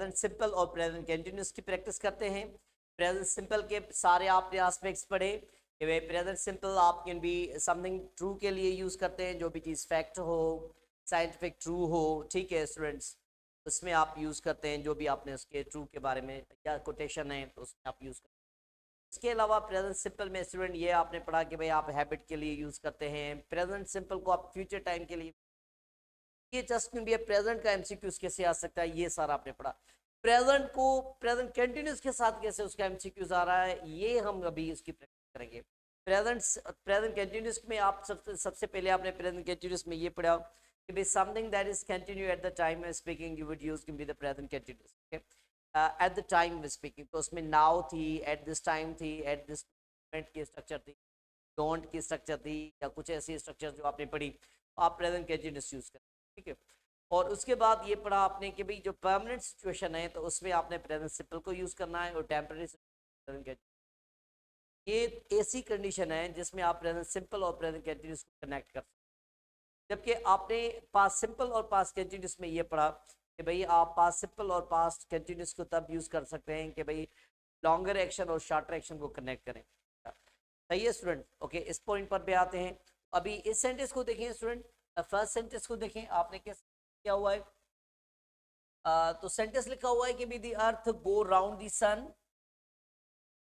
Present simple और present continuous की practice करते हैं। प्रेजेंट सिंपल के सारे आपने एस्पेक्ट्स पढ़े कि भाई प्रेजेंट सिंपल आप कैन बी समथिंग ट्रू के लिए यूज करते हैं, जो भी चीज़ फैक्ट हो, साइंटिफिक ट्रू हो, ठीक है स्टूडेंट्स, उसमें आप यूज करते हैं जो भी आपने उसके ट्रू के बारे में या कोटेशन है तो उसमें आप यूज करते हैं। इसके अलावा प्रेजेंट सिंपल में स्टूडेंट ये आपने पढ़ा कि भाई आप हैबिट के लिए यूज करते हैं, प्रेजेंट सिंपल को आप फ्यूचर टाइम के लिए, ये जस्ट भी प्रेजेंट का एमसीक्यूज कैसे आ सकता है ये सारा आपने पढ़ा। प्रेजेंट को प्रेजेंट कंटिन्यूस के साथ कैसे उसका एमसीक्यूज आ रहा है ये हम अभी इसकी प्रैक्टिस करेंगे। प्रेजेंट कंटिन्यूस में आप सबसे पहले आपने प्रेजेंट कंटिन्यूस में ये पढ़ा कि भाई something that is continue at the time of speaking you would use can be the present continuous, okay. Eight the time of speaking तो उसमें नाउ थी, एट दिस टाइम थी, एट दिस मोमेंट की स्ट्रक्चर थी, don't की structure थी, या कुछ ऐसी स्ट्रक्चर जो आपने पढ़ी आप प्रेजेंट कंटिन्यूस यूज करें, ठीक है। और उसके बाद ये पढ़ा आपने कि भाई जो परमानेंट सिचुएशन है तो उसमें आपने प्रेजेंट सिंपल को यूज करना है, और टेम्पररी ये ऐसी कंडीशन है जिसमें आप प्रेजेंट सिंपल और प्रेजेंट कंटिन्यूस को कनेक्ट कर सकते हैं। जबकि आपने पास्ट सिंपल और पास्ट कंटिन्यूस में ये पढ़ा कि भाई आप पास्ट सिंपल और पास्ट कंटिन्यूस को तब यूज कर सकते हैं कि भाई लॉन्गर एक्शन और शॉर्टर एक्शन को कनेक्ट करें। सही है स्टूडेंट, ओके। इस पॉइंट पर भी आते हैं। अभी इस सेंटेंस को देखें स्टूडेंट, फर्स्ट सेंटेंस को देखें आपने क्या हुआ है। तो सेंटेंस लिखा हुआ है कि भी the earth go round the sun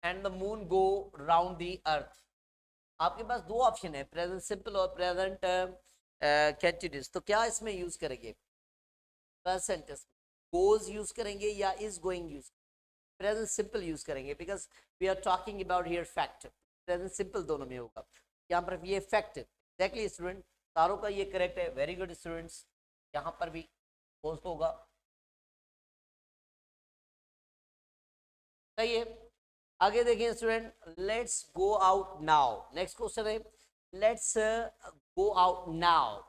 and the moon go round the earth. आपके पास दो ऑप्शन है, प्रेजेंट सिंपल और प्रेजेंट कंटीन्यूअस। तो क्या इसमें यूज करेंगे, फर्स्ट सेंटेंस गोज यूज करेंगे या is going use, present simple use करेंगे because we are talking about here fact. Present simple दोनों में होगा, यहाँ पर ये फैक्ट एग्जैक्टली स्टूडेंट, सारों का ये करेक्ट है, वेरी गुड स्टूडेंट्स। यहाँ पर भी गोज होगा, सही है। आगे देखिए student, let's go out now. Next question है let's go out now.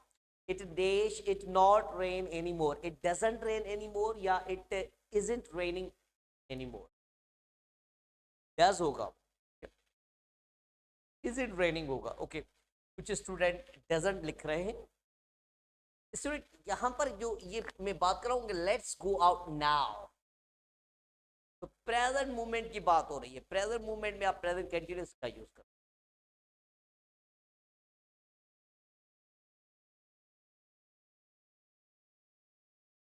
It dash it not rain anymore, it doesn't rain anymore या it isn't raining anymore. Does होगा, इज इट रेनिंग होगा, okay. कुछ student doesn't लिख रहे हैं। Student यहां पर जो ये मैं बात कर रहा हूं लेट्स गो आउट नाउ, तो प्रेजेंट मूवमेंट की बात हो रही है। प्रेजेंट मूवमेंट में आप प्रेजेंट कंटीन्यूअस का यूज कर,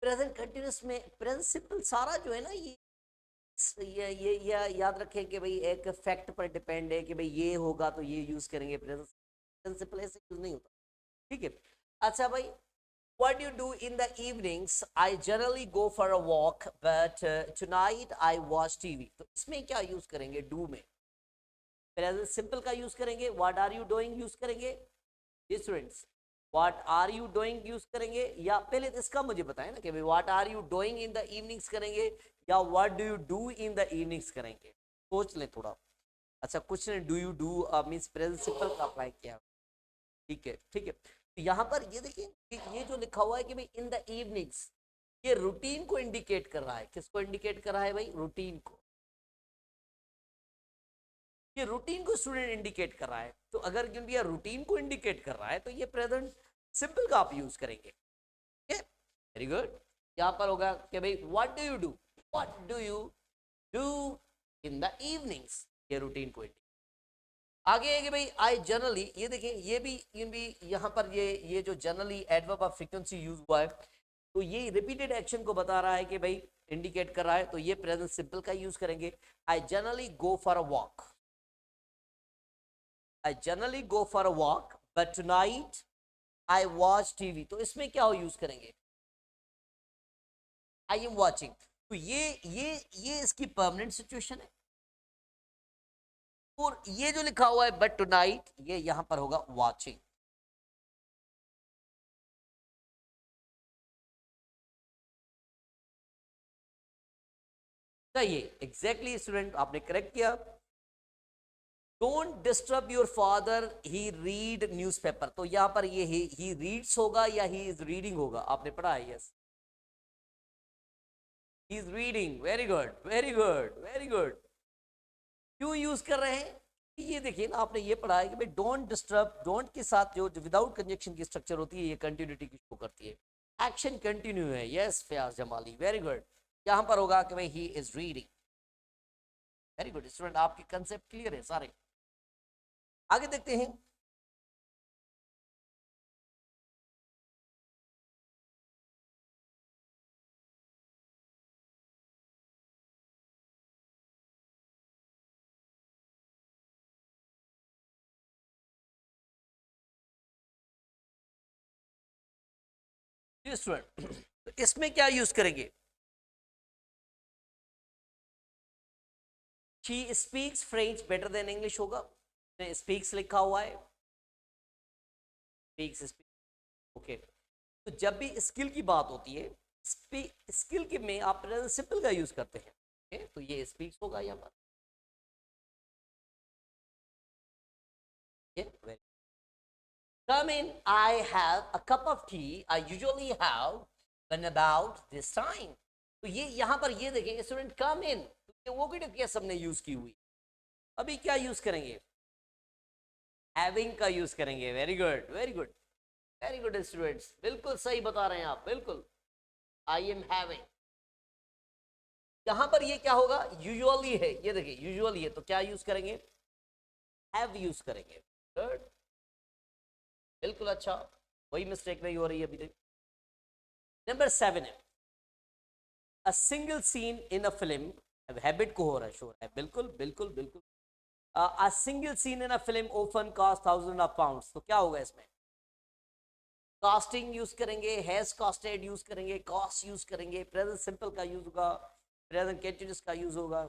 प्रेजेंट कंटीन्यूअस में प्रेजेंट सिंपल सारा जो है ना ये याद रखें कि भाई एक फैक्ट पर डिपेंड है कि भाई ये होगा तो ये यूज करेंगे। प्रेजेंट सिंपल ऐसे यूज नहीं होता, ठीक है। अच्छा भाई, what do you do in the evenings? I generally go for a walk, but tonight I watch TV. तो इसमें क्या यूज करेंगे, डू में प्रेजेंट सिंपल का यूज करेंगे, what are you doing use करेंगे students, what are you doing use करेंगे, या पहले इसका मुझे बताएं ना कि भाई what are you doing in the evenings करेंगे या what do you do in the evenings करेंगे, सोच ले थोड़ा। अच्छा कुछ ने do you do means present simple का अप्लाई किया, ठीक है ठीक है। तो यहाँ पर ये देखिए ये जो लिखा हुआ है कि भाई इन द इवनिंग्स, ये रूटीन को इंडिकेट कर रहा है। किसको इंडिकेट कर रहा है भाई, रूटीन को। ये रूटीन को स्टूडेंट इंडिकेट कर रहा है, तो अगर क्योंकि ये रूटीन को इंडिकेट कर रहा है तो ये प्रेजेंट सिंपल का आप यूज करेंगे, ठीक है। Very good. यहाँ पर होगा कि भाई what do you do, what do you do in the evenings, ये रूटीन को इंडिकेट। आगे है कि भाई आई जनरली, ये देखें ये भी यहाँ पर ये जो generally adverb of frequency use हुआ है, तो ये रिपीटेड एक्शन को बता रहा है कि भाई इंडिकेट कर रहा है, तो ये प्रेजेंट सिंपल का यूज करेंगे। I generally go for a walk, I generally go for a walk but tonight I watch TV, तो इसमें क्या यूज करेंगे, आई एम वॉचिंग। तो ये इसकी परमानेंट सिचुएशन है, और ये जो लिखा हुआ है बट टुनाइट, ये यहां पर होगा वॉचिंग। सही है, एग्जैक्टली स्टूडेंट आपने करेक्ट किया। Don't disturb your father he read newspaper, तो यहां पर ये ही रीड्स होगा या ही इज रीडिंग होगा, आपने पढ़ा है, yes he is reading. Very good very good very good. क्यों यूज कर रहे हैं, ये देखिए ना आपने ये पढ़ा है कि भाई डोंट डिस्टर्ब, डोंट के साथ जो विदाउट कंजक्शन की स्ट्रक्चर होती है ये कंटिन्यूटी की शो करती है। एक्शन कंटिन्यू है, yes Fayaz Jamali, very good. यहां पर होगा कि भाई he is reading. Very good student, आपके कंसेप्ट क्लियर है सारे। आगे देखते हैं। स्टूडेंट तो इसमें क्या यूज करेंगे? She speaks French better than English होगा, स्पीक्स लिखा हुआ है, स्पीक्स, ओके। तो जब भी स्किल की बात होती है, स्किल के में आप प्रेजेंट सिंपल का यूज करते हैं, okay? तो ये स्पीक्स होगा यहाँ पर। Come in, I have a cup of tea I usually have when about this time। तो ये यहाँ पर ये देखेंगे स्टूडेंट, कम इन, तो वो भी केस हमने यूज की हुई। अभी क्या यूज करेंगे? हैविंग का यूज करेंगे। Very good, very good, very good students, बिल्कुल सही बता रहे हैं आप, बिल्कुल। आई एम हैविंग, यहां पर ये क्या होगा? यूजुअली है, ये देखिए यूजुअली है, तो क्या यूज करेंगे? हैव यूज करेंगे। गुड, बिल्कुल अच्छा, कोई मिस्टेक नहीं हो रही है अभी तक। नंबर 7 है a single seen in a film, habit को हो रहा है, शोर है, बिल्कुल बिल्कुल बिल्कुल। A single seen in a film often cost thousand of pounds, तो क्या होगा इसमें? कॉस्टिंग यूज करेंगे, हैज कॉस्टेड यूज करेंगे, कॉस्ट यूज करेंगे, प्रेजेंट सिंपल का यूज होगा, प्रेजेंट कंटीन्यूअस का यूज होगा,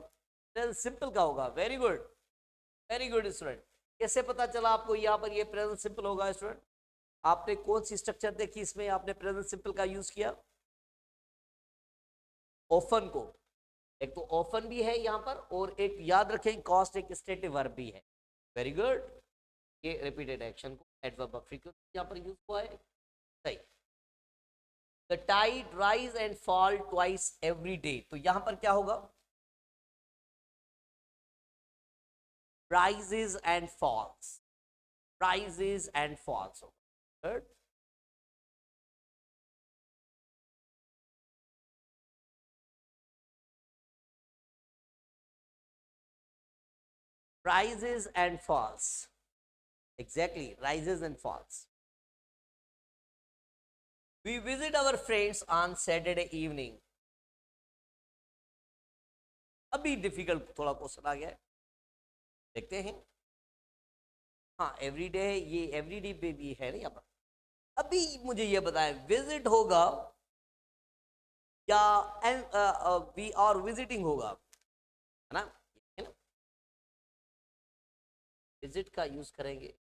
प्रेजेंट सिंपल का होगा। Very good, very good student. कैसे पता चला आपको यहाँ पर ये प्रेजेंट सिंपल होगा स्टूडेंट? आपने कौन सी स्ट्रक्चर देखी इसमें आपने प्रेजेंट सिंपल का यूज किया? ऑफन को, एक तो ऑफन भी है यहाँ पर, और एक याद रखें कॉस्ट एक स्टेटिव वर्ब भी है। वेरी गुड, ये रिपीटेड एक्शन को एडवर्ब ऑफ फ्रीक्वेंसी यहाँ पर यूज हुआ है, सही। The tide rise and fall twice every day, तो यहां पर क्या होगा? rises and falls, rises and falls होगा। Good? rises and falls, exactly, rises and falls। we visit our friends on Saturday evening। अभी डिफिकल्ट थोड़ा क्वेश्चन आ गया है, देखते हैं। हाँ एवरीडे है, ये एवरीडे पे भी है ना यहाँ पर। अभी मुझे ये बताएं, विजिट होगा या वी आर विजिटिंग होगा, है ना? है ना, विजिट का यूज करेंगे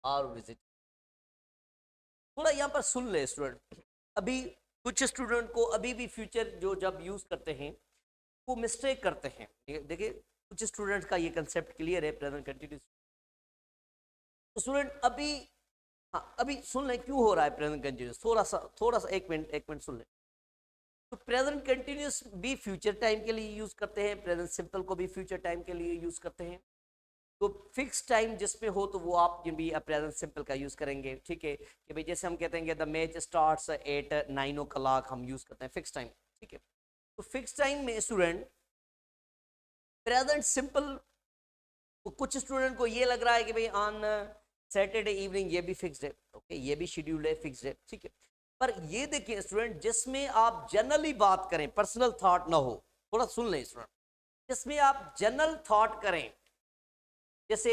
और विजिट। थोड़ा यहाँ पर सुन ले स्टूडेंट, अभी कुछ स्टूडेंट को अभी भी फ्यूचर जो जब यूज करते हैं वो मिस्टेक करते हैं। देखिए कुछ स्टूडेंट्स का ये कंसेप्ट क्लियर है प्रेजेंट कंटिन्यूस। तो स्टूडेंट अभी, हाँ अभी सुन ले क्यों हो रहा है प्रेजेंट कंटिन्यूस, थोड़ा सा एक मिनट सुन ले। तो प्रेजेंट कंटिन्यूस भी फ्यूचर टाइम के लिए यूज करते हैं, प्रेजेंट सिंपल को भी फ्यूचर टाइम के लिए यूज करते हैं। तो फिक्स टाइम जिसमें हो तो वो आप भी प्रेजेंट सिंपल का यूज करेंगे, ठीक है? कि भाई जैसे हम कहते हैं the match starts at 9 o'clock, हम यूज करते हैं फिक्स टाइम, ठीक है? तो फिक्स टाइम में स्टूडेंट प्रेजेंट सिंपल, कुछ स्टूडेंट को ये लग रहा है कि भाई ऑन सैटरडे इवनिंग, ये भी फिक्स्ड है, ओके, ये भी शेड्यूल्ड है, फिक्स्ड है, ठीक है? पर ये देखिए स्टूडेंट, जिसमें आप जनरली बात करें, पर्सनल थॉट ना हो, थोड़ा सुन लें स्टूडेंट, जिसमें आप जनरल थॉट करें, जैसे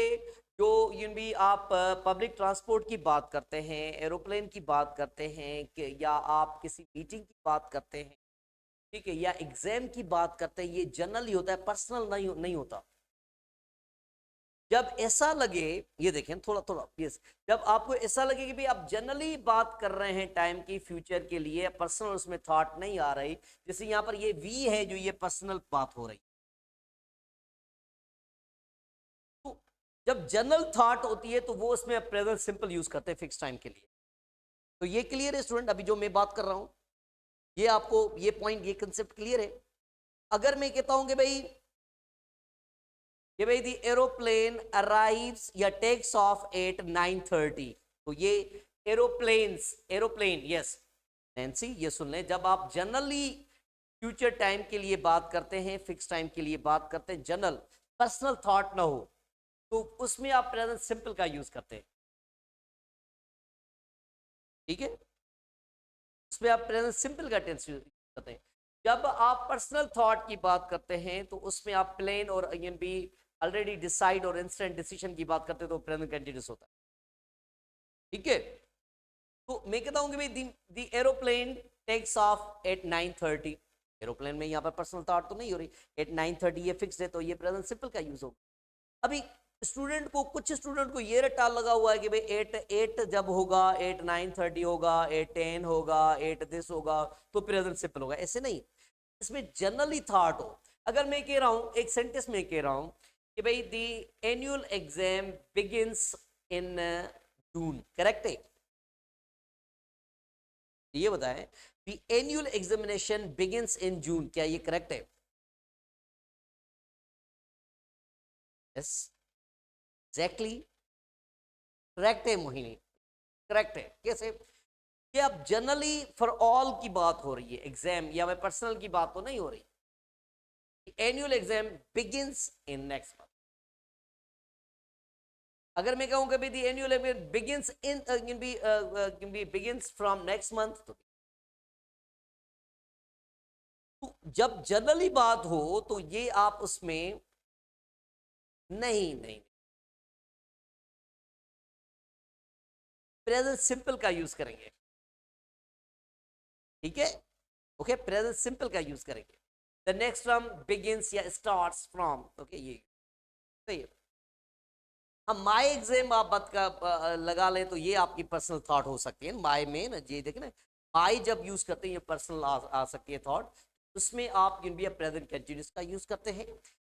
जो भी आप पब्लिक ट्रांसपोर्ट की बात करते हैं, एरोप्लेन की बात करते हैं, कि या आप किसी मीटिंग की बात करते हैं, ठीक है, या एग्जाम की बात करते हैं, ये जनरली होता है, पर्सनल नहीं होता। जब ऐसा लगे, ये देखें थोड़ा थोड़ा यस, जब आपको ऐसा लगे कि भाई आप जनरली बात कर रहे हैं टाइम की, फ्यूचर के लिए, पर्सनल उसमें थॉट नहीं आ रही, जैसे यहाँ पर ये वी है जो ये पर्सनल बात हो रही, तो जब जनरल थॉट होती है तो वो उसमें प्रेजेंट सिंपल यूज करते हैं फिक्स टाइम के लिए। तो ये क्लियर है स्टूडेंट, अभी जो मैं बात कर रहा हूं, ये आपको ये पॉइंट, ये कंसेप्ट क्लियर है? अगर मैं कहता हूं कि भाई दी एरोप्लेन अराइव्स या टेक्स ऑफ एट 9:30, तो ये एरोप्लेन्स, एरोप्लेन, यस नैन्सी ये सुन लें, जब आप जनरली फ्यूचर टाइम के लिए बात करते हैं, फिक्स टाइम के लिए बात करते हैं, जनरल पर्सनल थॉट ना हो, तो उसमें आप प्रेजेंट सिंपल का यूज करते हैं, ठीक है, उसमें आप प्रेजेंट सिंपल का टेंस यूज करते हैं। जब आप पर्सनल थॉट की बात करते हैं तो उसमें आप प्लेन और बी ऑलरेडी डिसाइड और इंस्टेंट डिसीजन की बात करते हैं तो प्रेजेंट कंटिन्यूस होता है, ठीक है। तो मैं कहता हूं कि भाई the aeroplane takes off at 9:30, aeroplane में यहाँ पर पर्सनल थॉट तो नहीं हो रही, एट 9:30 ये फिक्स है, तो ये प्रेजेंट सिंपल का यूज होगा। अभी स्टूडेंट को, कुछ स्टूडेंट को ये रट्टा लगा हुआ है कि भाई एट एट जब होगा, एट 9:30 होगा, एट 10 होगा, एट दिस होगा तो प्रेजेंट सिंपल होगा, ऐसे नहीं, इसमें जनरली थॉट हो। अगर मैं कह रहा हूं, एक सेंटेंस में कह रहा हूं कि भाई the annual exam begins in June, correct है, ये बताएं the annual examination begins in June, क्या ये करेक्ट है? यस एग्जैक्टली करेक्ट है मोहिनी, करेक्ट है। कैसे? कि अब जनरली फॉर ऑल की बात हो रही है, एग्जाम या मैं पर्सनल की बात तो नहीं हो रही, annual exam begins in next month. अगर मैं कहूं कि दी annual exam begins in can be begins from next month, तो जब जनरली बात हो तो ये आप उसमें नहीं नहीं प्रेजेंट सिंपल का यूज करेंगे, ठीक है, ओके, प्रेजेंट सिंपल का यूज करेंगे। द नेक्स्ट टर्म बिगिंस या स्टार्ट्स फ्रॉम, ओके ये सही है। हम माई एग्जाम आप बात का लगा लें तो ये आपकी पर्सनल थॉट हो सकती है, माई में ना, ये देखें ना, माई जब यूज करते हैं ये पर्सनल आ सकती है थॉट, उसमें आप प्रेजेंट कंटिन्यूस का यूज करते हैं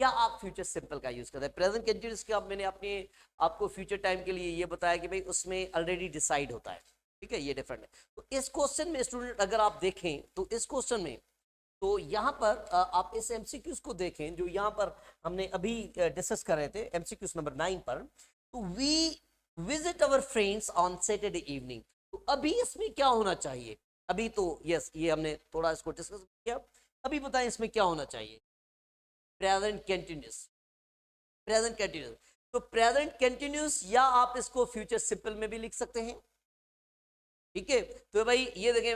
या आप फ्यूचर सिंपल का यूज करते हैं। प्रेजेंट कंटिन्यूस का मैंने अपने आपको फ्यूचर टाइम के लिए ये बताया कि भाई उसमें ऑलरेडी डिसाइड होता है, ठीक है, ये डिफरेंट है। तो इस क्वेश्चन में स्टूडेंट अगर आप देखें तो इस क्वेश्चन में, तो यहाँ पर आप इस एमसीक्यूज को देखें जो यहाँ पर हमने अभी डिस्कस कर रहे थे, एमसीक्यूज नंबर 9 पर, तो we visit our friends on Saturday evening, तो अभी इसमें क्या होना चाहिए? अभी तो यस ये हमने थोड़ा इसको डिस्कस किया, अभी बताएं इसमें क्या होना चाहिए? प्रेजेंट कंटिन्यूस, प्रेजेंट कंटिन्यूस, तो प्रेजेंट कंटिन्यूस या आप इसको फ्यूचर सिंपल में भी लिख सकते हैं, ठीक है। तो भाई ये देखें,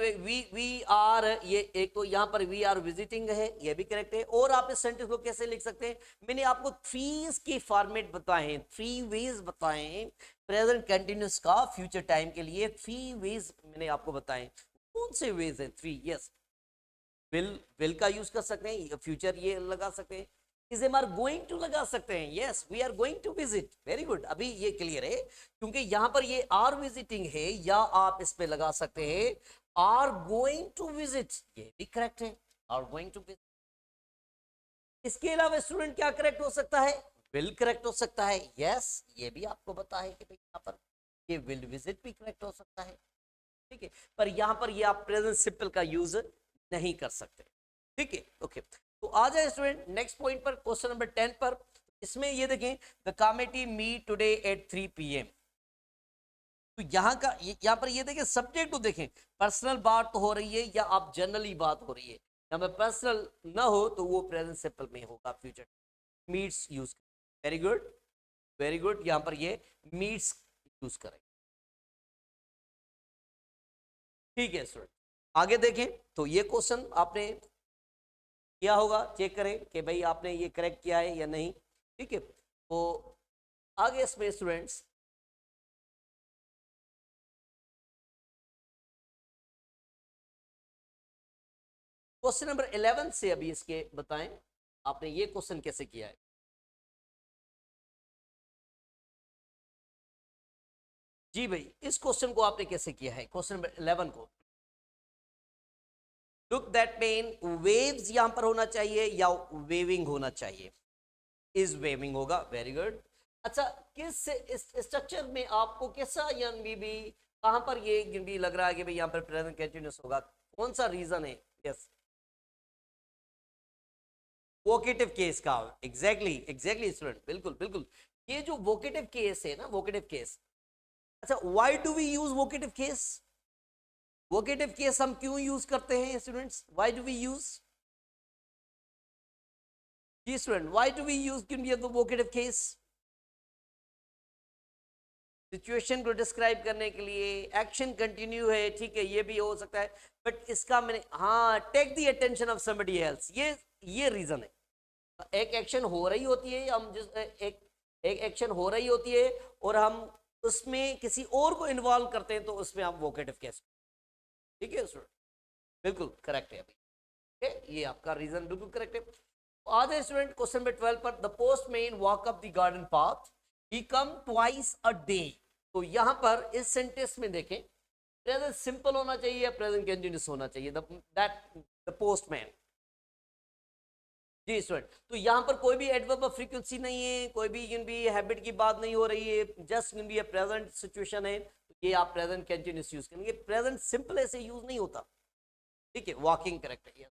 वी आर, ये एक तो यहाँ पर वी आर विजिटिंग है, ये भी करेक्ट है। और आप इस सेंटेंस को कैसे लिख सकते हैं? मैंने आपको थ्रीज के फॉर्मेट बताए हैं, थ्री वेज बताए हैं प्रेजेंट कंटिन्यूस का फ्यूचर टाइम के लिए, थ्री वेज मैंने आपको बताए। कौन से वेज है? थ्री, यस, विल का यूज कर सकते हैं, फ्यूचर ये लगा सकते हैं, is am are going to लगा सकते हैं, yes we are going to visit, very good, अभी ये क्लियर है क्योंकि यहां पर ये आर विजिटिंग है, या आप इस पे लगा सकते हैं आर गोइंग टू विजिट, ये भी करेक्ट है, आर गोइंग टू विजिट। इसके अलावा स्टूडेंट क्या करेक्ट हो सकता है? विल करेक्ट हो सकता है, यस ये भी आपको पता है कि भाई यहाँ पर ये विल विजिट भी करेक्ट हो सकता है, ठीक है, पर यहां पर ये आप प्रेजेंट सिंपल का यूज नहीं कर सकते, ठीक है, ओके। तो आ जाए स्टूडेंट नेक्स्ट पॉइंट पर, क्वेश्चन नंबर 10 पर। इसमें ये देखें, the committee meet today at 3 PM, तो यहाँ का यहाँ पर ये देखें सब्जेक्ट को देखें, पर्सनल बात तो हो रही है या आप जनरली बात हो रही है, यहाँ पर पर्सनल ना हो तो वो प्रेजेंट सिंपल में होगा, future meets use, very good very good, यहाँ पर ये मीट्स यूज करें, ठीक है स्टूडेंट। आगे देखें तो ये क्वेश्चन आपने किया होगा, चेक करें कि भाई आपने ये करेक्ट किया है या नहीं, ठीक है। तो आगे इसमें स्टूडेंट्स क्वेश्चन नंबर 11 से अभी इसके बताएं आपने ये क्वेश्चन कैसे किया है। जी भाई, इस क्वेश्चन को आपने कैसे किया है, क्वेश्चन नंबर 11 को? लुक दैट पेन, वेव्स यहां पर होना चाहिए या वेविंग होना चाहिए? इज वेविंग होगा, वेरी गुड। अच्छा, किस स्ट्रक्चर में आपको कैसा भी कहां पर ये भी लग रहा है कि भाई यहाँ पर प्रेजेंट कंटिन्यूअस होगा, कौन सा रीजन है? यस, वोकेटिव केस का, एग्जैक्टली एग्जैक्टली स्टूडेंट, बिल्कुल बिल्कुल, ये जो वोकेटिव केस है ना, वोकेटिव केस, अच्छा, why do we use vocative case? Vocative case हम क्यों यूज करते हैं students? Why do we use? जी student, why do we use vocative case? Situation को डिस्क्राइब करने के लिए, एक्शन कंटिन्यू है, ठीक है, ये भी हो सकता है, बट इसका मैंने, हाँ, take the attention of somebody else, ये रीजन है। एक एक्शन हो रही होती है, हम जिस एक एक एक्शन हो रही होती है और हम उसमें किसी और को इन्वॉल्व करते हैं, तो उसमें हम वोकेटिव केस, ठीक है स्टूडेंट, बिल्कुल करेक्ट है अभी, ठीक है, ये आपका रीजन बिल्कुल करेक्ट है। आज स्टूडेंट क्वेश्चन नंबर 12 पर, the postman walk up the garden path, he come twice a day. तो यहां पर इस सेंटेंस में देखें, प्रेजेंट सिंपल होना चाहिए या प्रेजेंट कंटिन्यूअस होना चाहिए? द पोस्टमैन, जी स्टूडेंट, तो यहां पर कोई भी एडवर्ब ऑफ फ्रीक्वेंसी नहीं है, कोई भी हैबिट की बात नहीं हो रही है, जस्ट प्रेजेंट सिचुएशन है, तो ये आप प्रेजेंट कंटिन्यूअस यूज करेंगे। प्रेजेंट सिंपल ऐसे यूज नहीं होता, ठीक है, वॉकिंग करेक्ट है,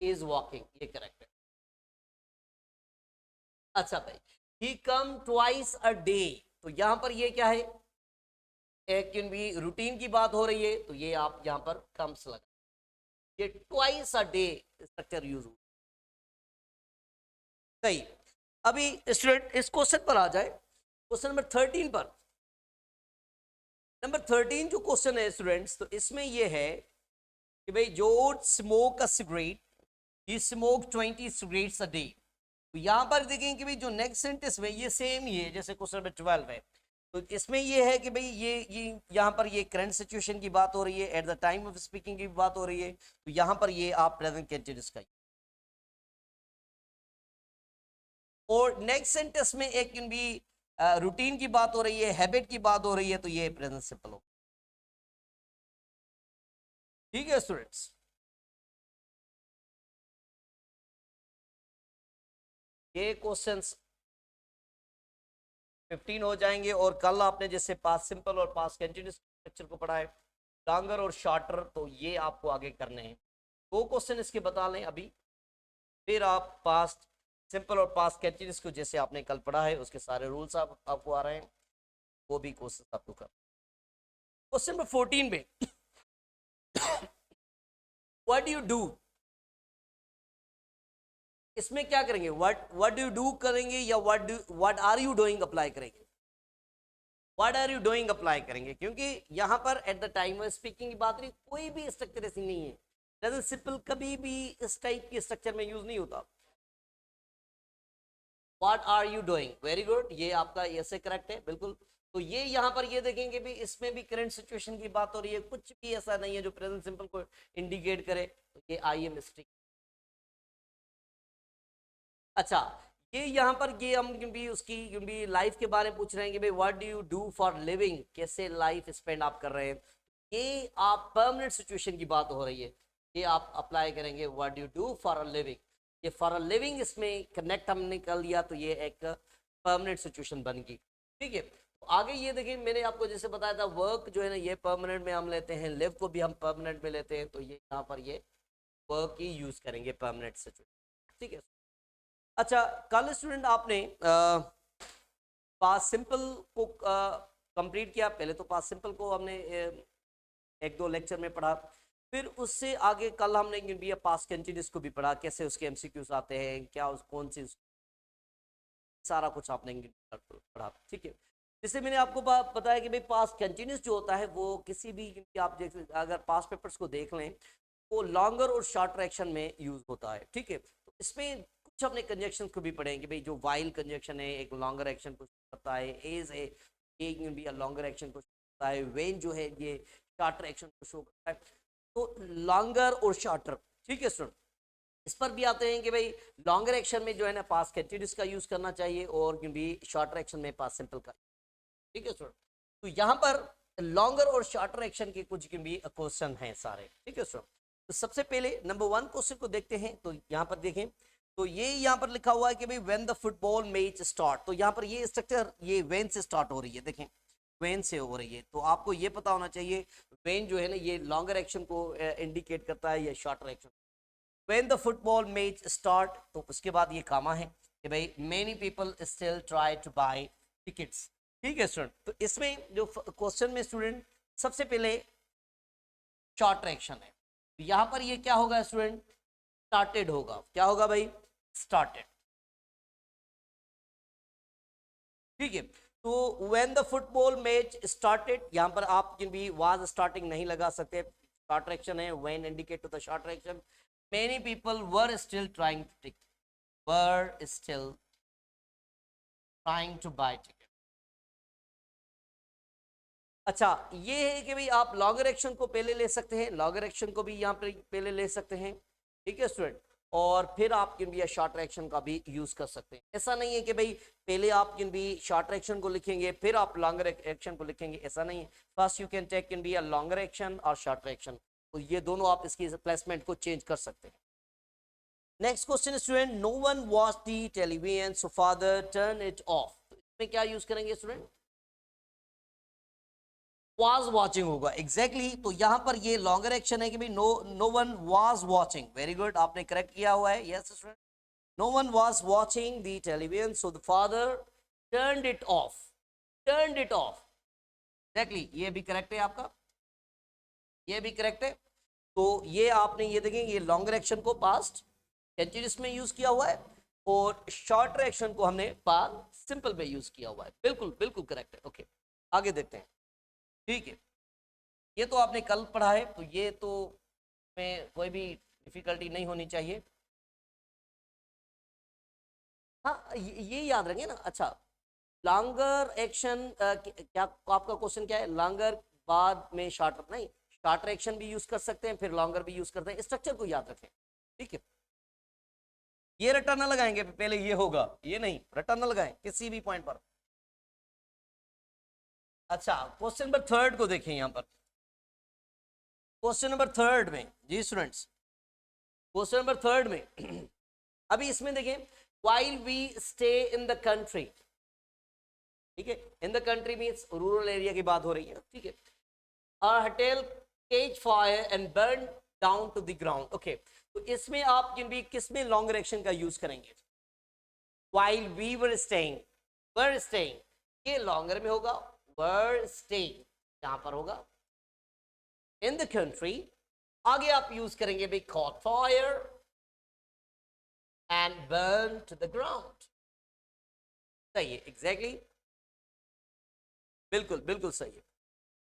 इज वॉकिंग, ये करेक्ट है। अच्छा भाई, ही कम ट्वाइस अ डे, तो यहां पर ये क्या है, एक रूटीन की बात हो रही है, तो ये आप यहां पर कम्स लगा, ये twice a day structure use हो, सही। अभी स्टूडेंट इस क्वेश्चन पर आ जाए, क्वेश्चन नंबर 13 पर। नंबर 13 जो क्वेश्चन है स्टूडेंट्स, तो इसमें ये है कि भाई George smoke a cigarette, he smoke 20 cigarettes a day. तो यहां पर देखें कि भाई जो नेक्स्ट सेंटेंस में ये सेम ही है जैसे क्वेश्चन नंबर 12 है, तो इसमें ये है कि भाई ये यहां पर ये करंट सिचुएशन की बात हो रही है, eight the time of speaking की बात हो रही है, तो यहां पर ये आप प्रेजेंट कंटीन्यूअस का, और नेक्स्ट सेंटेंस में एक रूटीन की बात हो रही है, हैबिट की बात हो रही है, तो ये प्रेजेंट सिंपल हो, ठीक है स्टूडेंट्स। ये क्वेश्चंस 15 हो जाएंगे, और कल आपने जैसे पास्ट सिंपल और पास्ट कंटिन्यूअस स्ट्रक्चर को पढ़ा है, लॉन्गर और शॉर्टर, तो ये आपको आगे करने हैं। दो क्वेश्चन इसके बता लें अभी, फिर आप पास्ट सिंपल और पास्ट कंटिन्यूअस को जैसे आपने कल पढ़ा है उसके सारे रूल्स आपको आ रहे हैं, वो भी क्वेश्चन आपको कर। क्वेश्चन नंबर 14 में, व्हाट डू यू डू, इसमें क्या करेंगे, व्हाट डू यू डू करेंगे या what are you doing apply करेंगे? What are you doing apply करेंगे, क्योंकि यहां पर at the time of speaking की बात नहीं, कोई भी स्ट्रक्चर ऐसी नहीं है, प्रेजेंट सिंपल कभी भी इस टाइप के स्ट्रक्चर में यूज नहीं होता। What are you doing, very good, ये आपका ऐसे करेक्ट है बिल्कुल। तो ये यहां पर ये देखेंगे भी, इसमें भी करंट सिचुएशन की बात हो रही है, कुछ भी ऐसा नहीं है जो प्रेजेंट सिंपल को इंडिकेट करे, तो ये आई एम मिस्टेक। अच्छा, ये यहाँ पर ये हम भी उसकी भी लाइफ के बारे में पूछ रहे हैं कि भाई what do you do for living, कैसे लाइफ स्पेंड आप कर रहे हैं, ये आप परमानेंट सिचुएशन की बात हो रही है, ये आप अप्लाई करेंगे what do you do for a living, ये फॉर अ लिविंग इसमें कनेक्ट हमने कर लिया, तो ये एक परमानेंट सिचुएशन बन गई, ठीक है। तो आगे ये देखिए, मैंने आपको जैसे बताया था, वर्क जो है ना ये परमानेंट में हम लेते हैं, लिव को भी हम परमानेंट में लेते हैं, तो ये यहाँ पर ये वर्क ही यूज करेंगे परमानेंट सिचुएशन, ठीक है। अच्छा, कल स्टूडेंट आपने पास्ट सिंपल को कंप्लीट किया, पहले तो पास्ट सिंपल को हमने एक दो लेक्चर में पढ़ा, फिर उससे आगे कल हमने भी पास्ट कंटिन्यूअस को भी पढ़ा, कैसे उसके एमसीक्यूज आते हैं, क्या कौन सी, सारा कुछ आपने पढ़ा, ठीक है। जैसे मैंने आपको बताया कि भाई पास्ट कंटिन्यूअस जो होता है वो किसी भी, आप अगर पास्ट पेपर्स को देख लें, वो लॉन्गर और शॉर्टर एक्शन में यूज होता है, ठीक है। तो इसमें कुछ अपने कंजक्शन को भी पढ़ेंगे भाई, जो वाइल कंजक्शन है एक लॉन्गर एक्शन को करता है, एज है एक भी लॉन्गर एक्शन को करता है, वेन जो है ये शॉर्टर एक्शन को शो करता है, तो लॉन्गर और शॉर्टर, ठीक है स्टूडेंट। इस पर भी आते हैं कि भाई लॉन्गर एक्शन में जो है ना पास्ट कंटिन्यूअस का यूज करना चाहिए, और भी शॉर्टर एक्शन में पास्ट सिंपल का, ठीक है स्टूडेंट। तो यहाँ पर लॉन्गर और शॉर्टर एक्शन के कुछ भी क्वेश्चन हैं सारे, ठीक है स्टूडेंट। तो सबसे पहले नंबर 1 क्वेश्चन को देखते हैं, तो यहाँ पर देखें, तो ये यहाँ पर लिखा हुआ है कि भाई when the football match start, तो यहाँ पर ये स्ट्रक्चर ये व्हेन से स्टार्ट हो रही है, देखें व्हेन से हो रही है, तो आपको ये पता होना चाहिए व्हेन जो है ना ये लॉन्गर एक्शन को इंडिकेट करता है या shorter action. When the football match start, तो उसके बाद ये कामा है कि भाई many people still try to buy tickets, ठीक है स्टूडेंट, तो इसमें जो क्वेश्चन में स्टूडेंट सबसे पहले शॉर्ट ट्रैक्शन है, तो यहां पर ये क्या होगा स्टूडेंट, स्टार्टेड होगा, क्या होगा भाई, स्टार्टेड। ठीक है, तो when the football match started, यहां पर आप भी वाज स्टार्टिंग नहीं लगा सकते, शॉर्ट ट्रैक्शन है, when indicate to the short traction, many people were still trying to tick, were still trying to buy ticket. अच्छा, ये है कि भाई आप लॉन्गर एक्शन को पहले ले सकते हैं, लॉन्गर एक्शन को भी यहाँ पर पहले ले सकते हैं, ठीक है स्टूडेंट, और फिर आप किन भी शॉर्ट एक्शन का भी यूज कर सकते हैं। ऐसा नहीं है कि भाई पहले आप किन भी शॉर्ट एक्शन को लिखेंगे फिर आप लॉन्गर एक्शन को लिखेंगे, ऐसा नहीं है। फर्स्ट यू कैन टेक किन बी अ लॉन्गर एक्शन और शॉर्ट एक्शन, तो ये दोनों आप इसकी प्लेसमेंट को चेंज कर सकते हैं। Next question student, no one watch the television so father turn it off, इसमें क्या यूज करेंगे स्टूडेंट, was watching होगा, एग्जैक्टली तो यहां पर ये लॉन्गर एक्शन है कि भाई no one was watching, very good, आपने करेक्ट किया हुआ है, yes student, no one was watching the television so the father turned it off, turned it off, exactly ये भी करेक्ट है आपका, ये भी करेक्ट है। तो ये आपने ये देखेंगे ये लॉन्गर एक्शन को पास्ट कंटीन्यूअस में यूज किया हुआ है और शॉर्टर एक्शन को हमने पास्ट सिंपल में यूज किया हुआ है, बिल्कुल बिल्कुल करेक्ट है। ओके, आगे देखते हैं। ठीक है, ये तो आपने कल पढ़ा है, तो ये तो में कोई भी डिफिकल्टी नहीं होनी चाहिए। हाँ, ये याद रखें ना। अच्छा, लॉन्गर एक्शन क्या आपका क्वेश्चन क्या है, लॉन्गर बाद में शॉर्टर नहीं, शॉर्टर एक्शन भी यूज कर सकते हैं फिर लॉन्गर भी यूज करते हैं, स्ट्रक्चर को याद रखें। ठीक है, ये रट्टा ना लगाएंगे पहले ये होगा, ये नहीं, रट्टा ना लगाएं किसी भी पॉइंट पर। अच्छा, क्वेश्चन नंबर थर्ड को देखें यहां पर, क्वेश्चन नंबर थर्ड में जी स्टूडेंट्स, क्वेश्चन नंबर थर्ड में अभी इसमें देखें, while we stay in the country, ठीक है, in the country means rural area की बात हो रही है, ठीक है, a hotel cage fire and burn down to the ground, okay, तो इसमें आप किस में लॉन्गर एक्शन का यूज करेंगे, while we were staying, ये लॉन्गर में होगा, were staying यहां पर होगा, in the country, आगे आप यूज करेंगे भाई caught fire and burn to the ground, सही है, एग्जैक्टली बिल्कुल बिल्कुल सही है।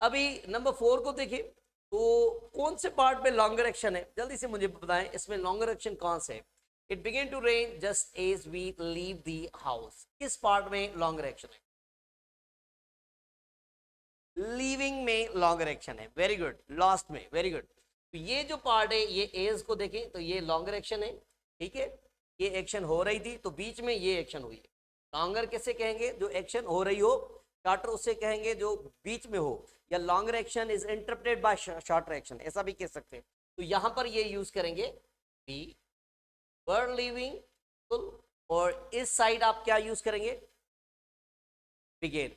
अभी नंबर 4 को देखिए, तो कौन से पार्ट में लॉन्गर एक्शन है, जल्दी से मुझे बताएं, इसमें लॉन्गर एक्शन कौन से है, it began to rain just as we leave the house, किस पार्ट में लॉन्गर एक्शन है, लीविंग में लॉन्गर एक्शन है, वेरी गुड, लास्ट में, वेरी गुड। तो ये जो पार्ट है ये एज को देखें तो ये लॉन्गर एक्शन है, ठीक है, ये एक्शन हो रही थी तो बीच में ये एक्शन हुई है, लॉन्गर कैसे कहेंगे, जो एक्शन हो रही हो, शॉर्टर उसे कहेंगे जो बीच में हो, या longer action is interpreted bye shorter action, ऐसा भी कह सकते हैं। तो यहां पर ये यूज करेंगे वी वर लिविंग, और इस साइड आप क्या यूज करेंगे, बिगेन।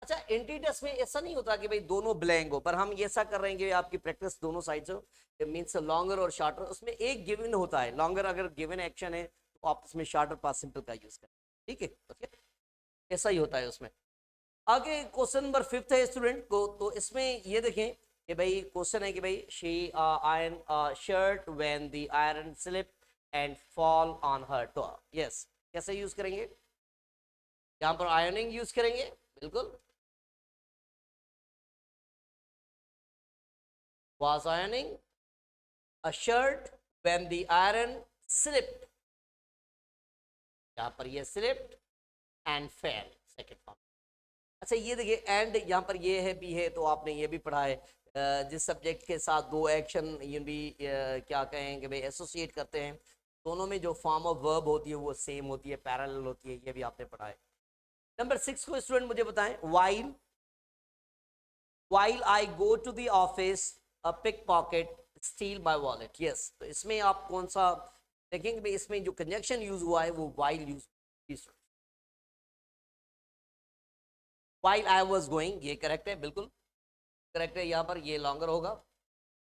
अच्छा, एंटीटस में ऐसा नहीं होता कि भाई दोनों ब्लैंक हो, पर हम ऐसा कर रहे हैं आपकी प्रैक्टिस दोनों साइड से, मीन्स लॉन्गर और शॉर्टर, उसमें एक गिवन होता है, लॉन्गर अगर गिवन एक्शन है तो आप उसमें शॉर्टर पास सिंपल का यूज करें, ठीक है, ओके, ऐसा ही होता है उसमें। आगे क्वेश्चन नंबर 5 है स्टूडेंट को, तो इसमें ये देखें कि भाई क्वेश्चन है कि भाई she iron shirt when the iron slip and fall on her, तो यस कैसे यूज करेंगे, यहाँ पर आयरनिंग यूज करेंगे, बिल्कुल, was ironing a shirt when the iron slipped, यहां पर ये slipped and fell, second form. अच्छा, ये देखिए एंड यहाँ पर ये है भी है, तो आपने ये भी पढ़ा है, जिस सब्जेक्ट के साथ दो एक्शन ये भी क्या कहेंगे भाई एसोसिएट करते हैं, दोनों में जो फॉर्म ऑफ वर्ब होती है वो सेम होती है, पैरेलल होती है, ये भी आपने पढ़ा है। नंबर 6 को स्टूडेंट मुझे बताएं, while I go to the office a pickpocket steal my wallet, yes, तो इसमें आप कौन सा देखेंगे भाई, इसमें जो कंजंक्शन यूज हुआ है वो while use, while I was going, ये करेक्ट है, बिल्कुल करेक्ट है, यहाँ पर ये लॉन्गर होगा,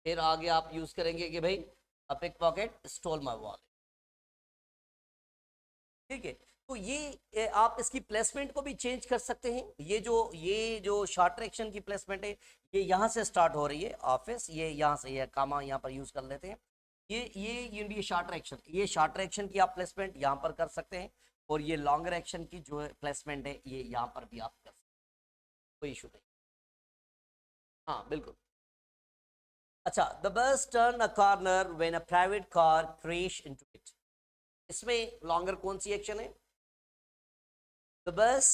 फिर आगे आप यूज करेंगे कि भाई a pickpocket stole my wallet, ठीक है। तो ये आप इसकी प्लेसमेंट को भी चेंज कर सकते हैं। ये जो शॉर्ट ट्रैक्शन की प्लेसमेंट है, ये यहाँ से स्टार्ट हो रही है ऑफिस, ये यहाँ से, ये कामा यहाँ पर यूज कर लेते हैं। ये शॉर्ट ट्रैक्शन, ये शॉर्ट ट्रैक्शन की आप प्लेसमेंट यहाँ पर कर सकते हैं, और ये लॉन्गर एक्शन की जो प्लेसमेंट है ये यहाँ पर भी आप कर सकते हैं, कोई इशू नहीं। हाँ बिल्कुल। अच्छा, the bus turn a corner when a private car crash into it. इसमें लॉन्गर कौन सी एक्शन है? The bus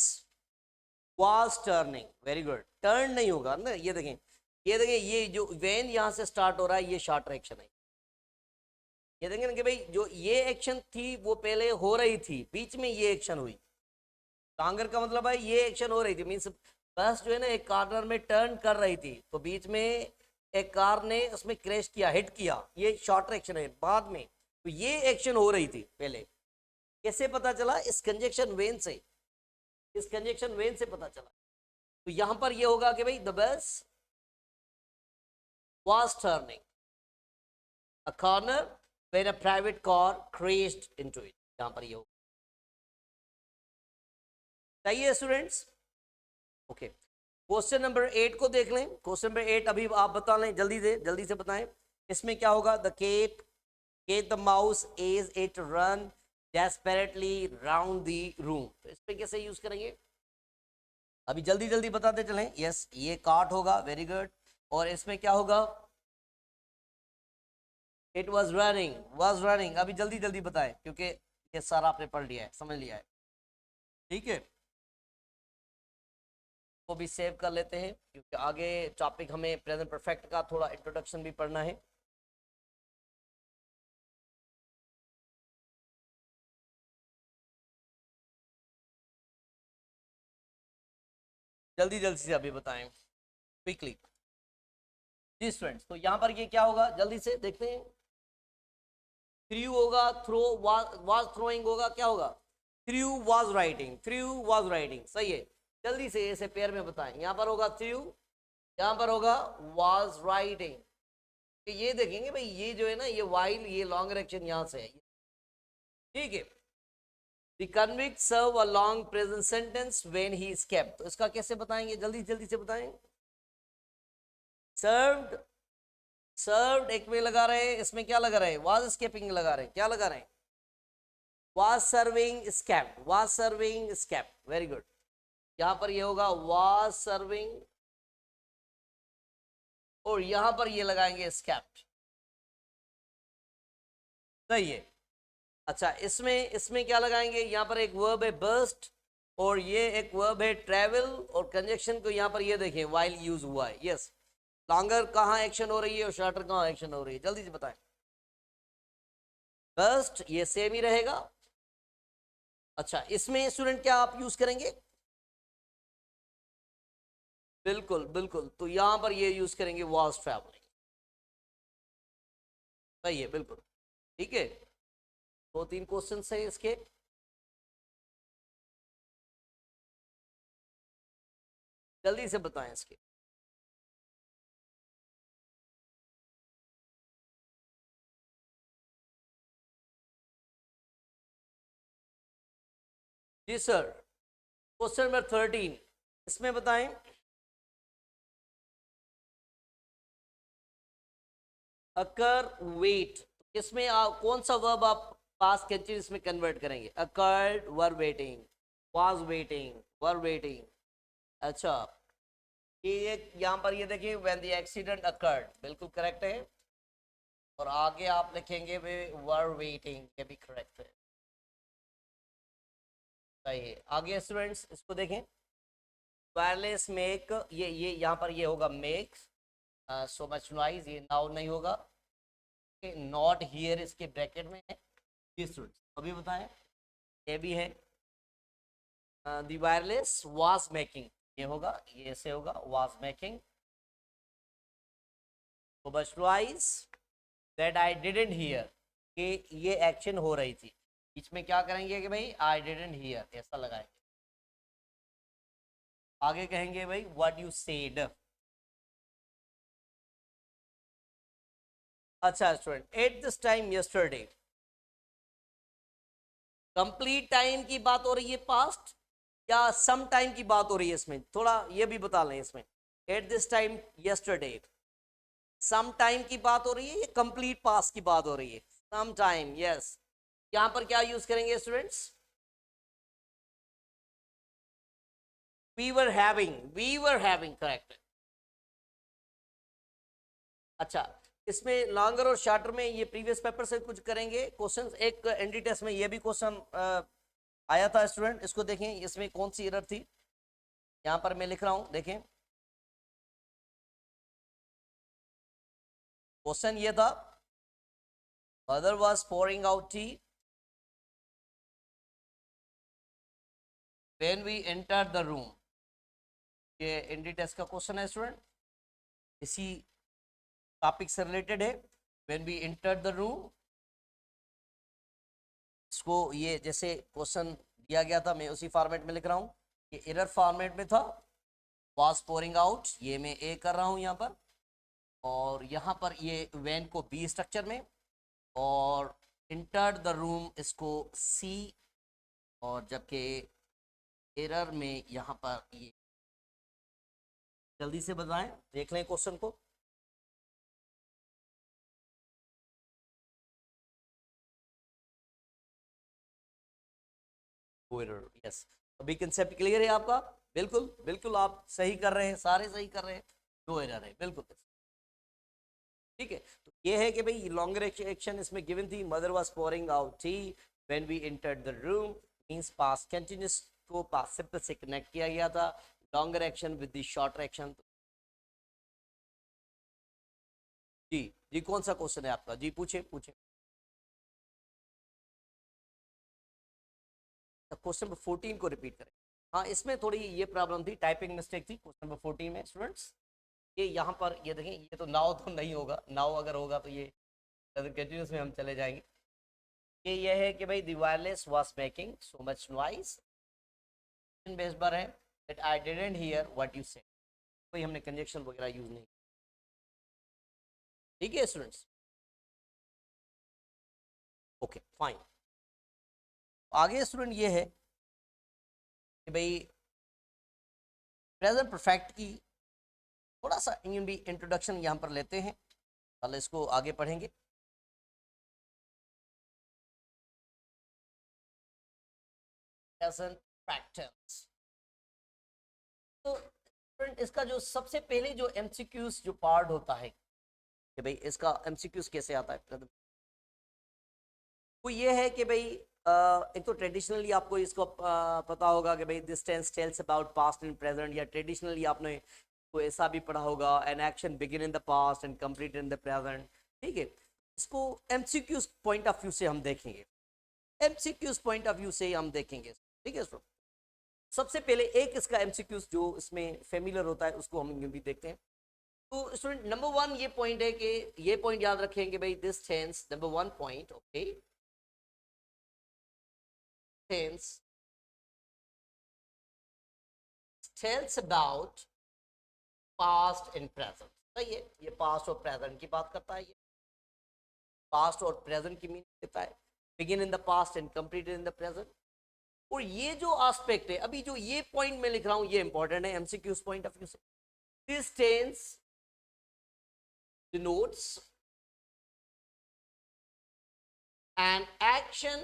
was turning, very good. Turn नहीं होगा ना, ये देखें ये जो वेन यहां से स्टार्ट हो रहा है ये शॉर्ट एक्शन है। ये देखेंगे ना कि भाई जो ये एक्शन थी वो पहले हो रही थी, बीच में ये एक्शन हुई। लॉन्गर का मतलब है ये एक्शन हो रही थी, मीन्स बस जो है ना एक कॉर्नर में टर्न कर रही थी, तो बीच में एक कार ने उसमें क्रैश किया, हिट किया, ये शॉर्ट एक्शन है। बाद में तो ये एक्शन हो रही थी पहले। कैसे पता चला? इस कंजक्शन वेन से, इस कंजक्शन वेन से पता चला। तो यहां पर ये होगा कि भाई the bus was turning a corner when a private car crashed into it। यहां पर ये होगा। सही है स्टूडेंट्स? ओके, क्वेश्चन नंबर 8 को देख लें। क्वेश्चन नंबर 8 अभी आप बता लें, जल्दी से बताएं। इसमें क्या होगा? The cat cat the mouse as it run desperately round the room. तो इस पे कैसे यूज करेंगे? अभी जल्दी बताते चलें। यस, ये काट होगा, वेरी गुड। और इसमें क्या होगा? It was running. अभी जल्दी बताएं, क्योंकि ये सारा आपने पढ़ लिया है, समझ लिया है, ठीक है। को भी सेव कर लेते हैं, क्योंकि आगे टॉपिक हमें प्रेजेंट परफेक्ट का थोड़ा इंट्रोडक्शन भी पढ़ना है। जल्दी से अभी बताएं क्विकली। जी स्टूडेंट्स, तो यहाँ पर ये क्या होगा, जल्दी से देखते हैं। थ्रू होगा, थ्रो, वाज थ्रोइंग होगा, क्या होगा? थ्रू वाज राइटिंग, सही है। जल्दी से ऐसे पेयर में बताएं। यहाँ पर होगा थ्रू, यहाँ पर होगा वाज राइटिंग। ये देखेंगे भाई, ये जो है ना, ये वाइल, ये लॉन्ग एक्शन यहाँ से है, ठीक है। The convict serve a long prison sentence when he escaped। तो इसका कैसे बताएंगे? जल्दी से बताएं। सर्व्ड, सर्व्ड एक में लगा रहे हैं, इसमें क्या लगा रहे हैं? वाज एस्केपिंग लगा रहे हैं, क्या लगा रहे हैं? Was serving escaped, was serving escaped, very good. यहां पर ये होगा वाज सर्विंग, और यहां पर ये लगाएंगे एस्केप्ड, सही है। अच्छा, इसमें इसमें क्या लगाएंगे? यहाँ पर एक वर्ब है बर्स्ट, और ये एक वर्ब है ट्रेवल, और कंजक्शन को यहाँ पर ये देखें वाइल यूज हुआ है। यस, लॉन्गर कहाँ एक्शन हो रही है और शॉर्टर कहाँ एक्शन हो रही है? जल्दी से बताएं। बर्स्ट ये सेम ही रहेगा। अच्छा, इसमें स्टूडेंट क्या आप यूज करेंगे? बिल्कुल, तो यहां पर ये यूज करेंगे वाज ट्रैवलिंग, सही है, बिल्कुल, ठीक है। 2-3 क्वेश्चन है इसके। जल्दी से बताएं इसके। जी सर, क्वेश्चन नंबर 13, इसमें बताएं। अकर वेट, इसमें आप कौन सा वर्ब आप पास्ट कंटिन्यूअस में कन्वर्ट करेंगे? Occurred, were waiting, was waiting, were waiting. अच्छा, ये यहाँ पर ये देखिए व्हेन द एक्सीडेंट अकर्ड, बिल्कुल करेक्ट है। और आगे आप लिखेंगे वे वर वेटिंग, ये भी करेक्ट है, सही है। आगे स्टूडेंट्स इसको देखें। वायरलेस मेक, ये यहाँ पर ये होगा मेक सो मच नॉइज, ये नाउन नहीं होगा। नॉट हियर इसके ब्रैकेट में है। ये स्टूडेंट्स अभी बताएं, ये भी है। द वायरलेस वाज मेकिंग, ये होगा, ये ऐसे होगा was making. So much noise that I didn't here, कि ये एक्शन हो रही थी। बीच में क्या करेंगे कि भाई आई डिडंट हियर ऐसा लगाएंगे। आगे कहेंगे भाई व्हाट यू सेड। अच्छा student, eight this time yesterday, complete time की बात हो रही है पास्ट या सम टाइम की बात हो रही है? इसमें थोड़ा ये भी बता लें, इसमें at this time yesterday some time की बात हो रही है या कंप्लीट पास्ट की बात हो रही है? Some time, yes. यहां पर क्या यूज करेंगे students? We were having correct. अच्छा, इसमें लॉन्गर और शॉर्टर में ये प्रीवियस पेपर से कुछ करेंगे क्वेश्चंस। एक एनडी टेस्ट में ये भी क्वेश्चन आया था स्टूडेंट, इसको देखें इसमें कौन सी एरर थी। यहां पर मैं लिख रहा हूं, देखें क्वेश्चन ये था, mother was pouring out tea when we entered the room। ये एनडी टेस्ट का क्वेश्चन है स्टूडेंट, इसी टॉपिक से रिलेटेड है। when we entered the room, इसको ये जैसे क्वेश्चन दिया गया था मैं उसी फॉर्मेट में लिख रहा हूँ। ये एरर फॉर्मेट में था, वाज पोरिंग आउट, ये मैं ए कर रहा हूँ यहाँ पर, और यहाँ पर ये वैन को बी स्ट्रक्चर में, और इंटर्ड द रूम इसको सी, और जबकि एरर में यहाँ पर ये, जल्दी से बताएं, देख लें क्वेश्चन को। Error, yes. अभी कंसेप्ट क्लियर है आपका? बिल्कुल बिल्कुल, आप सही कर रहे हैं, सारे सही कर रहे हैं। दो एरर है, बिल्कुल ठीक है। तो ये है कि भाई लॉन्गर एक्शन इसमें गिवन थी, mother was pouring out tea when we entered the room, means past continuous को पास्ट सिंपल से कनेक्ट किया गया था, longer action with the shorter action. जी जी, कौन सा क्वेश्चन है आपका? जी पूछे पूछे। क्वेश्चन नंबर 14 को रिपीट करें। हाँ, इसमें थोड़ी ये प्रॉब्लम थी, टाइपिंग मिस्टेक थी क्वेश्चन नंबर 14 में स्टूडेंट्स। ये यहाँ पर ये देखें, ये तो नाउ तो नहीं होगा, नाउ अगर होगा तो ये कंटिन्यूस में हम चले जाएंगे। ये है कि भाई the wireless was making so much noise, base पर है that I didn't here what you said, कोई हमने कंजक्शन वगैरह यूज नहीं। ठीक है स्टूडेंट्स, ओके फाइन। आगे स्टूडेंट ये है कि भाई प्रेजेंट परफेक्ट की थोड़ा सा भी इंट्रोडक्शन यहाँ पर लेते हैं, कल इसको आगे पढ़ेंगे। प्रेजेंट परफेक्ट, तो स्टूडेंट इसका जो सबसे पहले जो एमसीक्यूज जो पार्ट होता है कि भाई इसका एमसीक्यूज कैसे आता है, वो ये है कि भाई एक तो ट्रेडिशनली आपको इसको पता होगा कि भाई this tense tells about past and present, या ट्रेडिशनली आपने को ऐसा भी पढ़ा होगा, an action begin in the past and complete in the present. ठीक है, इसको एमसीक्यूज पॉइंट ऑफ व्यू से हम देखेंगे, एमसीक्यूज पॉइंट ऑफ व्यू से हम देखेंगे। ठीक है सर, सबसे पहले एक इसका एमसीक्यूज जो इसमें फेमिलियर होता है उसको हम भी देखते हैं। तो स्टूडेंट नंबर 1 ये पॉइंट है कि ये पॉइंट याद रखेंगे भाई, this tense number 1 point, okay, tense tells about past and present। सही है, ये पास्ट और प्रेजेंट की बात करता है, ये पास्ट और प्रेजेंट की मीनिंग देता है, begin in the past and completed in the present. और ये जो एस्पेक्ट है, अभी जो ये पॉइंट मैं लिख रहा हूं ये इंपॉर्टेंट है एमसीक्यूज पॉइंट ऑफ व्यू से। This tense denotes an action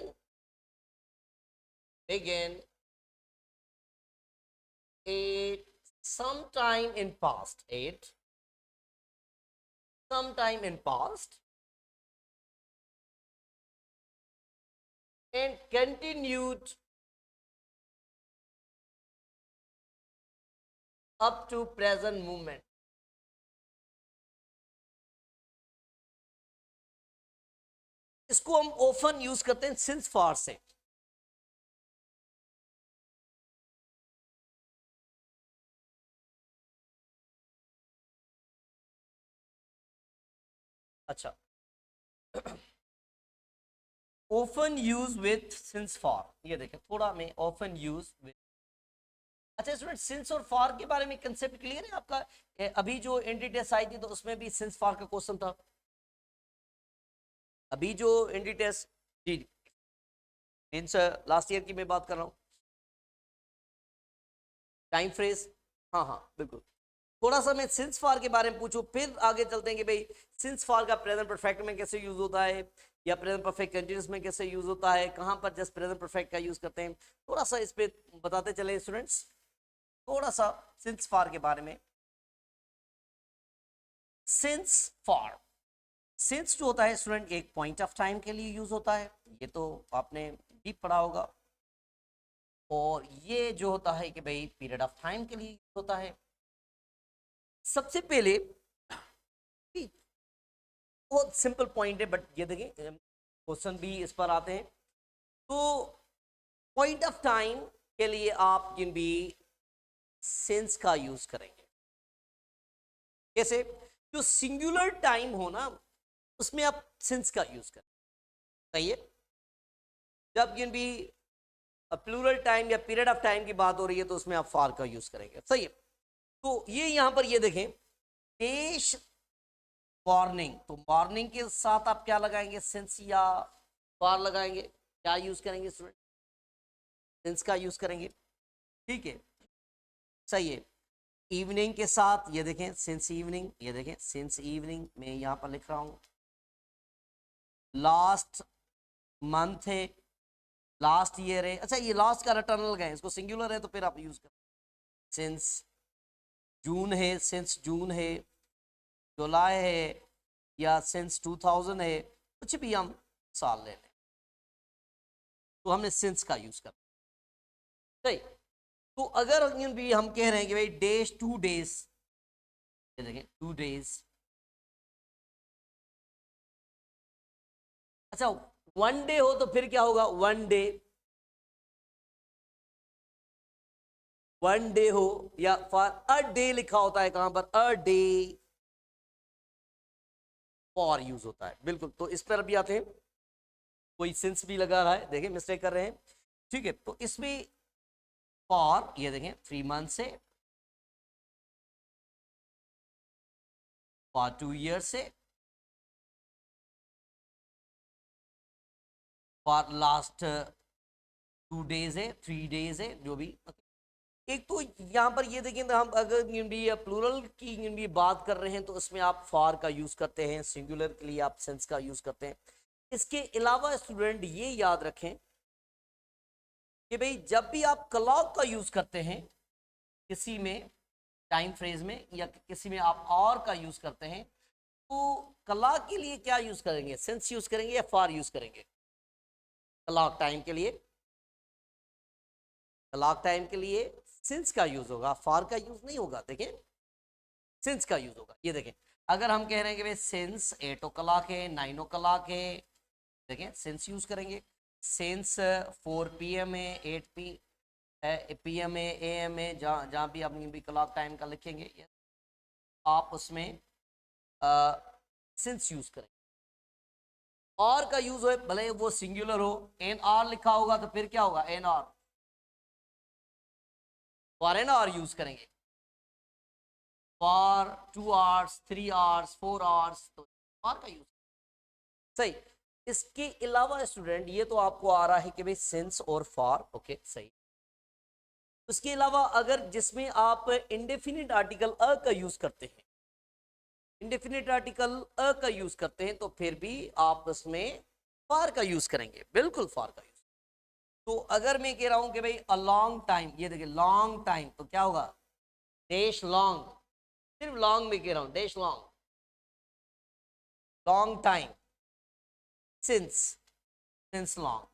begin at sometime in past, at sometime in past, and continued up to present moment। इसको हम ऑफन यूज करते हैं सिंस फॉर से। अच्छा, often use with since for, ये देखें थोड़ा मैं ऑफन यूज विथ। अच्छा स्टूडेंट, सिंस और फॉर के बारे में कंसेप्ट क्लियर है आपका? अभी जो एनडी टेस्ट आई थी तो उसमें भी सिंस फॉर का क्वेश्चन था। अभी जो एनडी टेस्ट, जी मीन्स लास्ट ईयर की मैं बात कर रहा हूँ। टाइम फ्रेज, हाँ हाँ बिल्कुल। थोड़ा सा मैं सिंस फॉर के बारे में पूछूं, फिर आगे चलते हैं कि भाई सिंस फॉर का प्रेजेंट परफेक्ट में कैसे यूज होता है, या प्रेजेंट परफेक्ट कंटिन्यूस में कैसे यूज होता है, कहां पर जस्ट प्रेजेंट परफेक्ट का यूज करते हैं, थोड़ा सा इस पे बताते चले स्टूडेंट्स, थोड़ा सा सिंस फॉर के बारे में। सिंस फॉर, सिंस जो होता है स्टूडेंट एक पॉइंट ऑफ टाइम के लिए यूज होता है, ये तो आपने डीप पढ़ा होगा। और ये जो होता है कि भाई पीरियड ऑफ टाइम के लिए यूज होता है। सबसे पहले बहुत सिंपल पॉइंट है, बट ये देखिए क्वेश्चन भी इस पर आते हैं। तो पॉइंट ऑफ टाइम के लिए आप जिन भी सेंस का यूज करेंगे, कैसे, जो सिंगुलर टाइम हो ना उसमें आप सेंस का यूज करें, सही है। जब जिन भी प्लूरल टाइम या पीरियड ऑफ टाइम की बात हो रही है तो उसमें आप फार का यूज करेंगे, सही है। तो ये यहां पर ये देखें, देश मॉर्निंग, तो मॉर्निंग के साथ आप क्या लगाएंगे, सेंस या फार लगाएंगे, क्या यूज करेंगे स्टूडेंट, सेंस का यूज करेंगे, ठीक है, सही है। इवनिंग के साथ ये देखें सिंस इवनिंग, ये देखें सिंस इवनिंग मैं यहां पर लिख रहा हूं। लास्ट मंथ है, लास्ट ईयर है, अच्छा ये लास्ट का रिटर्न लगाए, इसको सिंगुलर है तो फिर आप यूज करें। सिंस जून है, सिंस जून है, जुलाई है, या सिंस 2000 है, कुछ भी हम साल ले लें तो हमने सिंस का यूज कर, सही। तो अगर भी हम कह रहे हैं कि भाई डेज 2 डेज, ये देखें 2 डेज, अच्छा 1 डे हो तो फिर क्या होगा, 1 डे, 1 डे हो, या फॉर अ डे लिखा होता है कहां पर, अ डे फॉर यूज होता है, बिल्कुल। तो इस पर भी आते हैं, कोई सिंस भी लगा रहा है, देखिए मिस्टेक कर रहे हैं, ठीक है। तो इसमें फॉर ये देखें 3 मंथ से, फॉर 2 ईयर से, फॉर लास्ट 2 डेज है, 3 डेज है, जो भी। एक तो यहां पर ये देखिए, हम अगर प्लूरल की बात कर रहे हैं तो उसमें आप फॉर का यूज करते हैं, सिंगुलर के लिए आप सेंस का यूज करते हैं। इसके अलावा स्टूडेंट ये याद रखें कि भाई जब भी आप क्लॉक का यूज करते हैं किसी में टाइम फ्रेज में, या किसी में आप और का यूज करते हैं, तो क्लॉक के लिए क्या यूज करेंगे, सेंस यूज करेंगे या फॉर यूज करेंगे। क्लॉक टाइम के लिए, क्लॉक टाइम के लिए सिंस का यूज होगा, फॉर का यूज नहीं होगा, देखें सिंस का यूज होगा। ये देखें अगर हम कह रहे हैं कि भाई सिंस 8 o'clock है, 9 o'clock है, देखें सिंस यूज करेंगे। सिंस 4 PM है, 8 PM है, AM है, जहाँ जहाँ भी आप भी क्लॉक टाइम का लिखेंगे आप उसमें सिंस यूज करेंगे। और का यूज हो भले वो सिंगुलर हो, एन आर लिखा होगा तो फिर क्या होगा, N R, for N R use करेंगे, फॉर 2 hours, 3 hours, 4 hours, तो फॉर का यूज, सही। इसके अलावा स्टूडेंट ये तो आपको आ रहा है कि भाई सिंस और फॉर, ओके सही। उसके अलावा अगर जिसमें आप इंडेफिनिट आर्टिकल अ का यूज करते हैं, इंडेफिनिट आर्टिकल अ का यूज करते हैं, तो फिर भी आप उसमें फॉर का यूज करेंगे, बिल्कुल फॉर का यूज। तो अगर मैं कह रहा हूं कि भाई अ लॉन्ग टाइम, ये देखिए लॉन्ग टाइम, तो क्या होगा, डेश लॉन्ग, सिर्फ लॉन्ग में कह रहा हूं, dash long, long time, since, since long,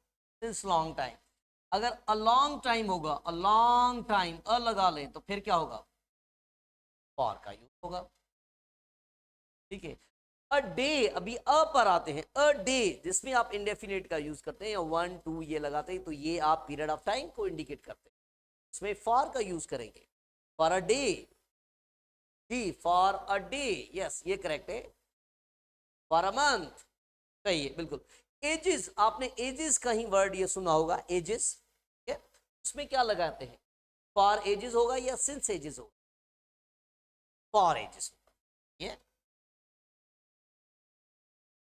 since long time. अगर अ लॉन्ग टाइम होगा, अ लॉन्ग टाइम अ लगा लें तो फिर क्या होगा, फॉर का यूज होगा, ठीक है। अ डे, अभी अ पर आते हैं, अ डे जिसमें आप इंडेफिनिट का यूज करते हैं, या 1 2 ये लगाते हैं, तो ये आप पीरियड ऑफ टाइम को इंडिकेट करते हैं, इसमें फॉर का यूज करेंगे, फॉर अ डे, जी फॉर अ डे, यस ये करेक्ट है, फॉर अ मंथ, सही है बिल्कुल। एजिस, आपने एजिस का ही वर्ड ये सुना होगा, एजिस, उसमें क्या लगाते हैं, फॉर एजिस होगा या सिंस एजिस होगा, फॉर एजिस होगा, ये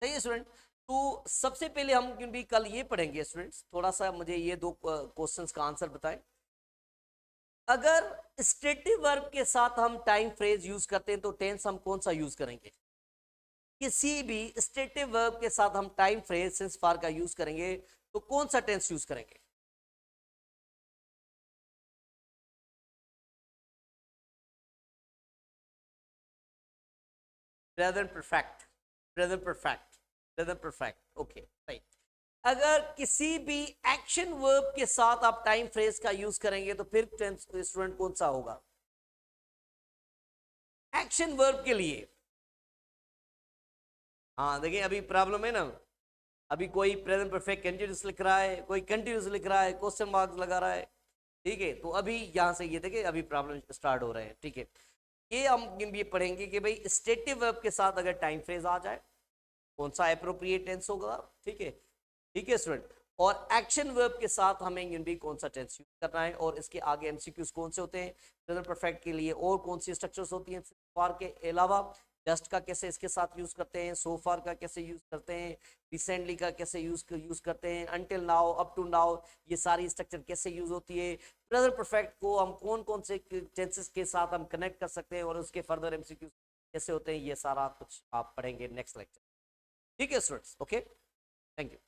सही है स्टूडेंट। तो सबसे पहले हम भी कल ये पढ़ेंगे स्टूडेंट्स, थोड़ा सा मुझे ये दो क्वेश्चंस का आंसर बताएं। अगर स्टेटिव वर्ब के साथ हम टाइम फ्रेज यूज करते हैं तो टेंस हम कौन सा यूज करेंगे? किसी भी स्टेटिव वर्ब के साथ हम टाइम फ्रेज सिंस फार का यूज करेंगे तो कौन सा टेंस यूज करेंगे? Present perfect, present perfect, present perfect. Okay right. अगर किसी भी एक्शन वर्ब के साथ आप टाइम फ्रेज का यूज करेंगे तो फिर टेंस स्टूडेंट कौन सा होगा एक्शन वर्ब के लिए? हाँ देखिए अभी प्रॉब्लम है ना, अभी कोई प्रेजेंट परफेक्ट कंटिन्यूस लिख रहा है, कोई कंटिन्यूस लिख रहा है, क्वेश्चन मार्क्स लगा रहा है। ठीक है, तो अभी यहां से ये देखिए अभी प्रॉब्लम स्टार्ट हो रहे हैं। ठीक है, ये हम ये पढ़ेंगे कि भाई स्टेटिव वर्ब के साथ अगर टाइम फ्रेज आ जाए कौन सा एप्रोप्रिएट टेंस होगा। ठीक है, ठीक है स्टूडेंट। और एक्शन वर्ब के साथ हमें यूनिटी कौन सा टेंस यूज करना है, और इसके आगे एमसीक्यूज कौन से होते हैं प्रेजेंट परफेक्ट के लिए, और कौन सी स्ट्रक्चर्स होती हैं फार के अलावा, जस्ट का कैसे इसके साथ यूज करते हैं, सो फार का कैसे यूज करते हैं, रिसेंटली का कैसे यूज करते हैं, until now, up to now, ये सारी स्ट्रक्चर कैसे यूज होती है, प्रेजेंट परफेक्ट को हम कौन कौन से टेंसेस के साथ हम कनेक्ट कर सकते हैं, और उसके फर्दर एमसीक्यूज कैसे होते हैं, ये सारा कुछ आप पढ़ेंगे नेक्स्ट लेक्चर। ठीक है स्टूडेंट्स, ओके, थैंक यू।